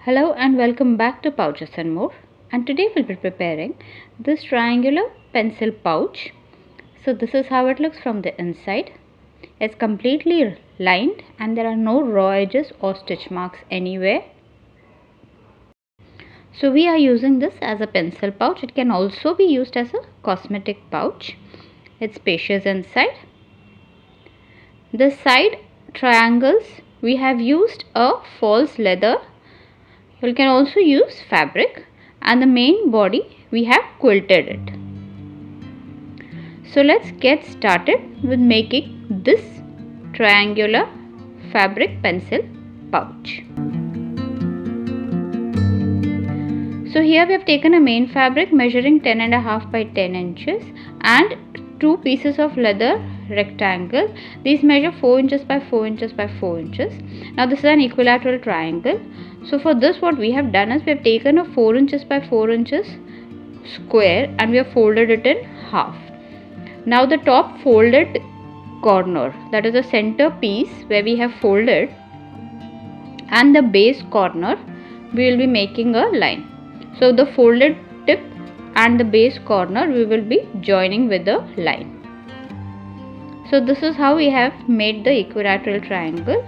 Hello and welcome back to Pouches and More, and today we'll be preparing this triangular pencil pouch. So this is how it looks from the inside. It's completely lined and there are no raw edges or stitch marks anywhere. So we are using this as a pencil pouch. It can also be used as a cosmetic pouch. It's spacious inside. The side triangles we have used a false leather. You can also use fabric, and the main body we have quilted it. So let's get started with making this triangular fabric pencil pouch. So here we have taken a main fabric measuring 10.5 by 10 inches and two pieces of leather rectangle. These measure 4 inches by 4 inches by 4 inches. Now this is an equilateral triangle. So for this what we have done is we have taken a 4 inches by 4 inches square and we have folded it in half. Now the top folded corner, that is the center piece where we have folded, and the base corner we will be making a line. So the folded tip and the base corner we will be joining with a line. So this is how we have made the equilateral triangle.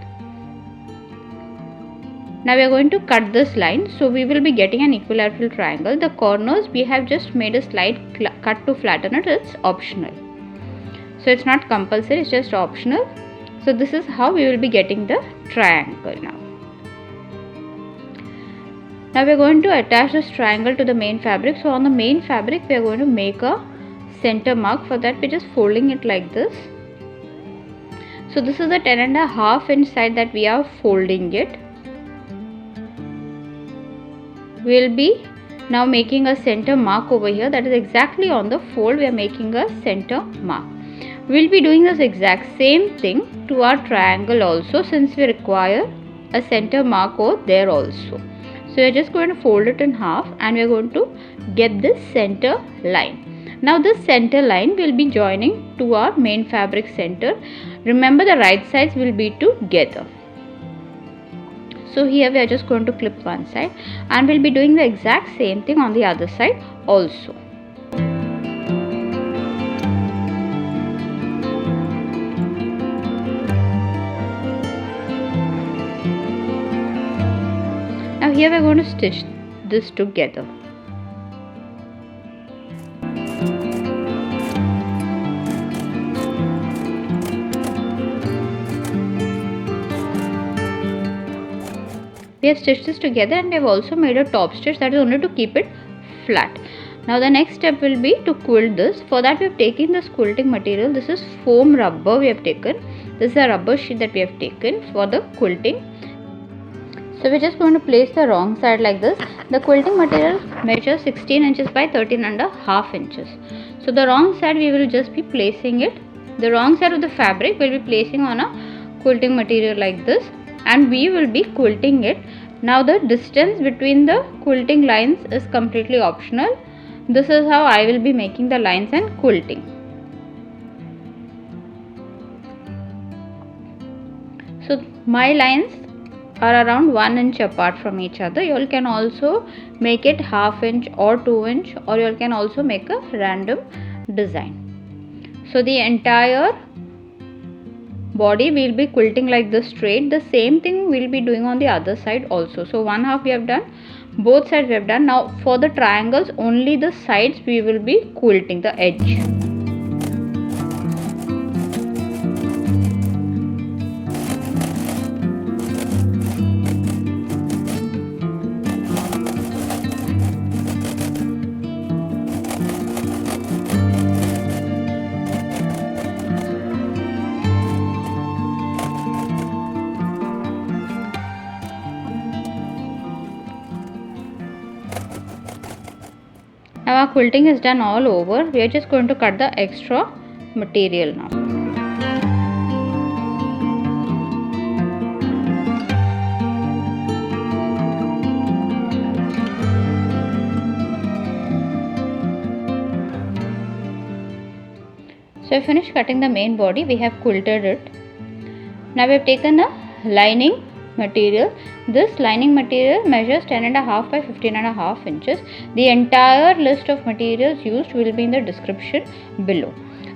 Now we are going to cut this line, so we will be getting an equilateral triangle. The corners we have just made a slight cut to flatten it. It's optional, so it's not compulsory, it's just optional. So this is how we will be getting the triangle now. Now we are going to attach this triangle to the main fabric. So on the main fabric we are going to make a center mark. For that we are just folding it like this. So this is the 10.5 inch side that we are folding it. We will be now making a center mark over here, that is exactly on the fold we are making a center mark. We will be doing this exact same thing to our triangle also, since we require a center mark over there also. So we are just going to fold it in half and we are going to get this center line. Now this center line will be joining to our main fabric center. Remember, the right sides will be together. So here we are just going to clip one side and we'll be doing the exact same thing on the other side also. Now here we are going to stitch this together. We have stitched this together and we have also made a top stitch, that is only to keep it flat. Now the next step will be to quilt this. For that we have taken this quilting material. This is foam rubber we have taken. This is a rubber sheet that we have taken for the quilting. So we are just going to place the wrong side like this. The quilting material measures 16 inches by 13.5 inches. So the wrong side we will just be placing it. The wrong side of the fabric we will be placing on a quilting material like this, and we will be quilting it. Now the distance between the quilting lines is completely optional. This is how I will be making the lines and quilting. So my lines are around 1 inch apart from each other. You all can also make it half inch or 2 inch, or you all can also make a random design. So the entire body we will be quilting like this straight. The same thing we will be doing on the other side also. So one half we have done, both sides we have done. Now for the triangles, only the sides we will be quilting, the edge. Now our quilting is done all over. We are just going to cut the extra material now. So I finished cutting the main body. We have quilted it. Now we have taken a lining material. This lining material measures 10.5 by 15.5 inches. The entire list of materials used will be in the description below.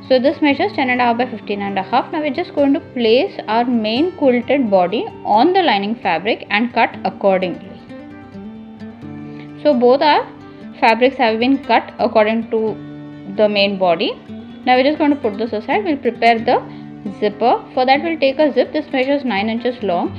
So this measures 10.5 by 15.5. Now we're just going to place our main quilted body on the lining fabric and cut accordingly. So both our fabrics have been cut according to the main body. Now we're just going to put this aside. We'll prepare the zipper. For that we'll take a zip. This measures 9 inches long.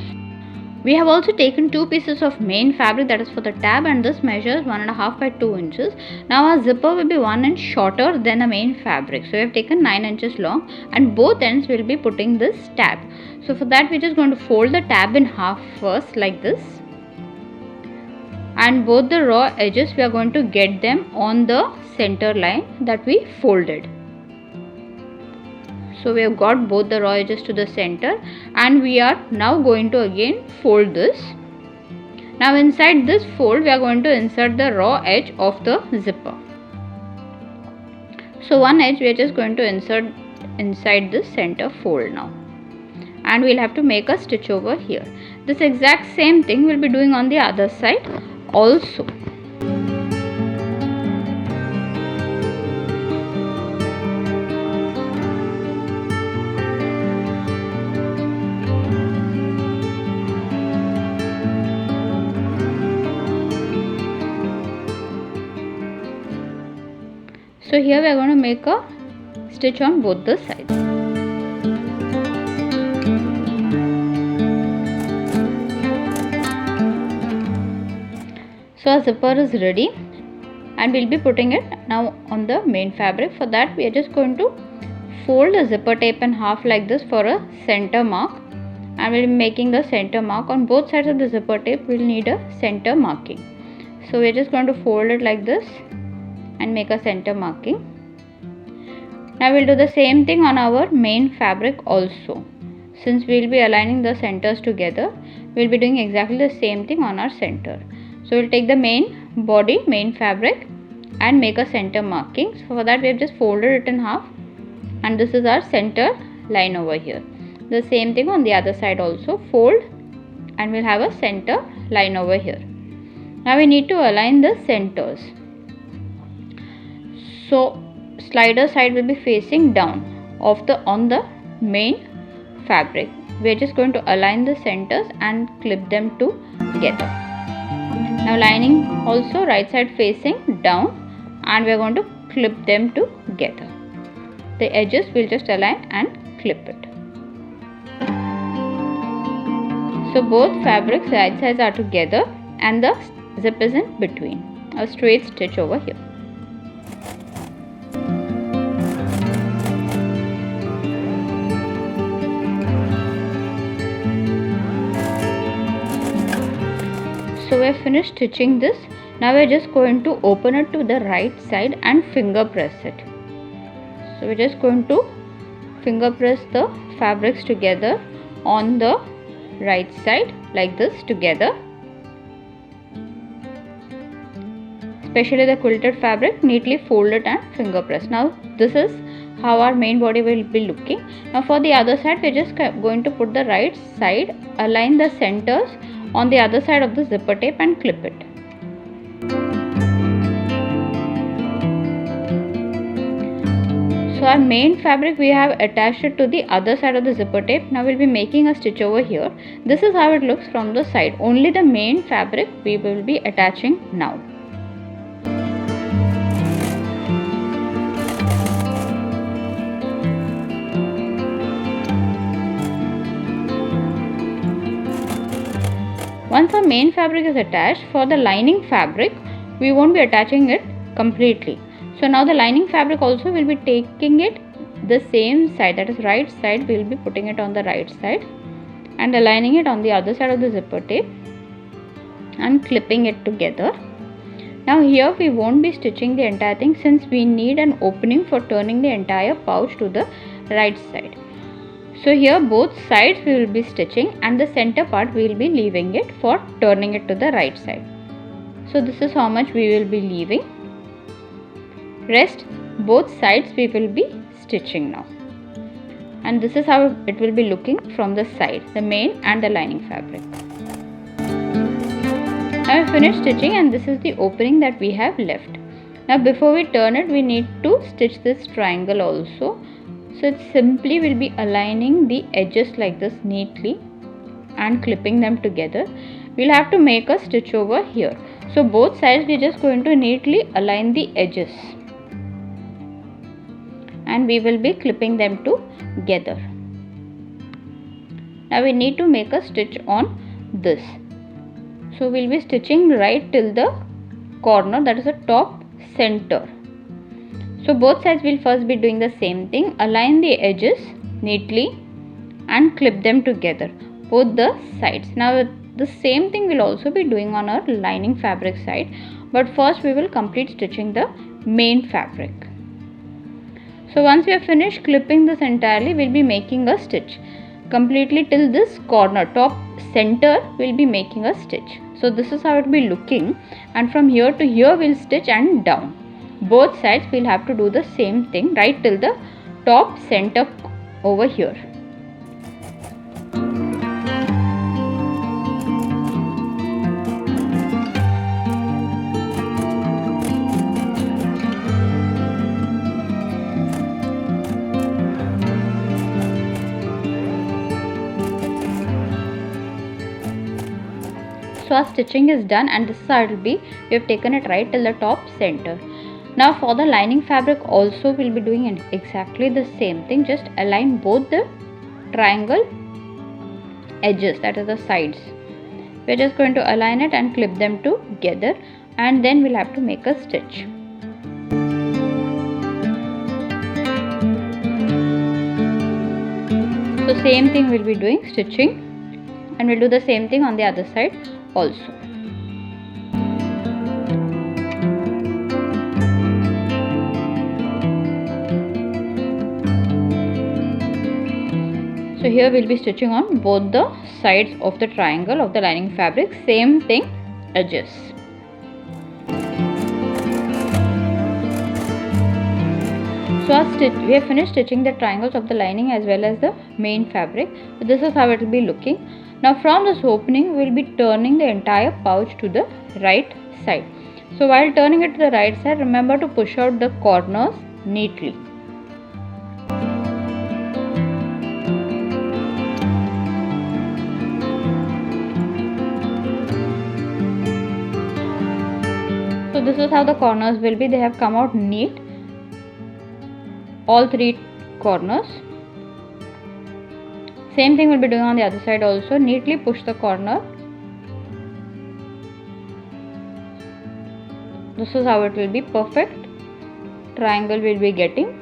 We have also taken 2 pieces of main fabric, that is for the tab, and this measures 1.5 by 2 inches. Now our zipper will be 1 inch shorter than the main fabric. So we have taken 9 inches long and both ends will be putting this tab. So for that we're just going to fold the tab in half first like this. And both the raw edges we are going to get them on the center line that we folded. So we have got both the raw edges to the center and we are now going to again fold this. Now inside this fold we are going to insert the raw edge of the zipper. So one edge we are just going to insert inside this center fold now. And we'll have to make a stitch over here. This exact same thing we'll be doing on the other side also. So here we are going to make a stitch on both the sides. So our zipper is ready and we'll be putting it now on the main fabric. For that we are just going to fold the zipper tape in half like this for a center mark, and we'll be making the center mark on both sides of the zipper tape. We'll need a center marking. So we're just going to fold it like this and make a center marking. Now we'll do the same thing on our main fabric also. Since we'll be aligning the centers together, we'll be doing exactly the same thing on our center. So we'll take the main fabric and make a center marking. So for that we have just folded it in half and this is our center line over here. The same thing on the other side also, fold and we'll have a center line over here. Now we need to align the centers. So slider side will be facing down on the main fabric. We are just going to align the centers and clip them together. Now lining also right side facing down and we are going to clip them together. The edges will just align and clip it. So both fabrics right sides are together and the zip is in between. A straight stitch over here. So we have finished stitching this. Now we are just going to open it to the right side and finger press it. So we are just going to finger press the fabrics together on the right side like this together. Especially the quilted fabric, neatly fold it and finger press. Now this is how our main body will be looking. Now for the other side we are just going to put the right side, align the centers on the other side of the zipper tape and clip it. So our main fabric we have attached it to the other side of the zipper tape. Now we'll be making a stitch over here. This is how it looks from the side. Only the main fabric we will be attaching now. Once our main fabric is attached, for the lining fabric, we won't be attaching it completely. So now the lining fabric also will be taking it the same side, that is right side, we will be putting it on the right side and aligning it on the other side of the zipper tape and clipping it together. Now here we won't be stitching the entire thing since we need an opening for turning the entire pouch to the right side. So here both sides we will be stitching and the center part we will be leaving it for turning it to the right side. So this is how much we will be leaving. Rest both sides we will be stitching now. And this is how it will be looking from the side, the main and the lining fabric. finished stitching and this is the opening that we have left. Now before we turn it, we need to stitch this triangle also. So it simply will be aligning the edges like this neatly and clipping them together. We'll have to make a stitch over here. So both sides we're just going to neatly align the edges and we will be clipping them together. Now we need to make a stitch on this. So we'll be stitching right till the corner, that is the top center. So both sides will first be doing the same thing, align the edges neatly and clip them together, both the sides. Now the same thing we'll also be doing on our lining fabric side, but first we will complete stitching the main fabric. So once we have finished clipping this entirely, we'll be making a stitch completely till this corner, top center, we'll be making a stitch. So this is how it will be looking, and from here to here we'll stitch and down. Both sides we'll have to do the same thing right till the top center over here. So our stitching is done and this is how it will be. We have taken it right till the top center. Now for the lining fabric also we'll be doing exactly the same thing. Just align both the triangle edges, that is the sides. We're just going to align it and clip them together and then we'll have to make a stitch. So same thing we'll be doing, stitching, and we'll do the same thing on the other side also. So here we'll be stitching on both the sides of the triangle of the lining fabric, same thing, edges. So we have finished stitching the triangles of the lining as well as the main fabric. So this is how it will be looking. Now from this opening we will be turning the entire pouch to the right side. So while turning it to the right side, remember to push out the corners neatly. So this is how the corners will be. They have come out neat, all three corners. Same thing we'll be doing on the other side also. Neatly push the corner. This is how it will be. Perfect triangle we'll be getting.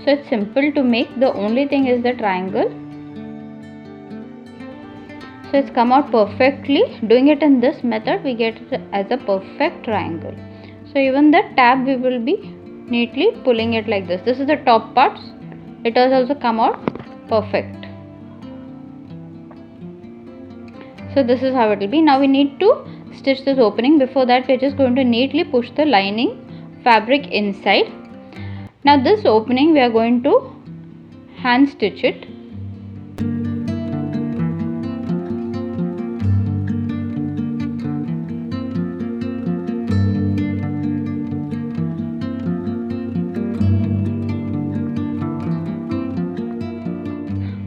So it's simple to make. The only thing is the triangle. So it's come out perfectly. Doing it in this method, we get it as a perfect triangle. So even the tab we will be neatly pulling it like this. This is the top parts. It has also come out perfect. So this is how it will be. Now we need to stitch this opening. Before that, we are just going to neatly push the lining fabric inside. Now this opening we are going to hand stitch it.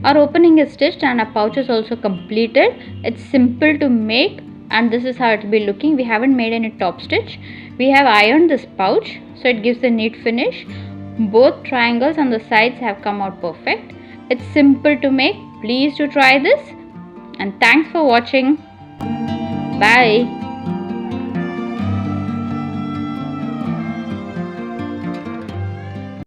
Our opening is stitched and our pouch is also completed. It's simple to make and this is how it will be looking. We haven't made any top stitch. We have ironed this pouch so it gives a neat finish. Both triangles on the sides have come out perfect. It's simple to make. Please do try this and thanks for watching. Bye.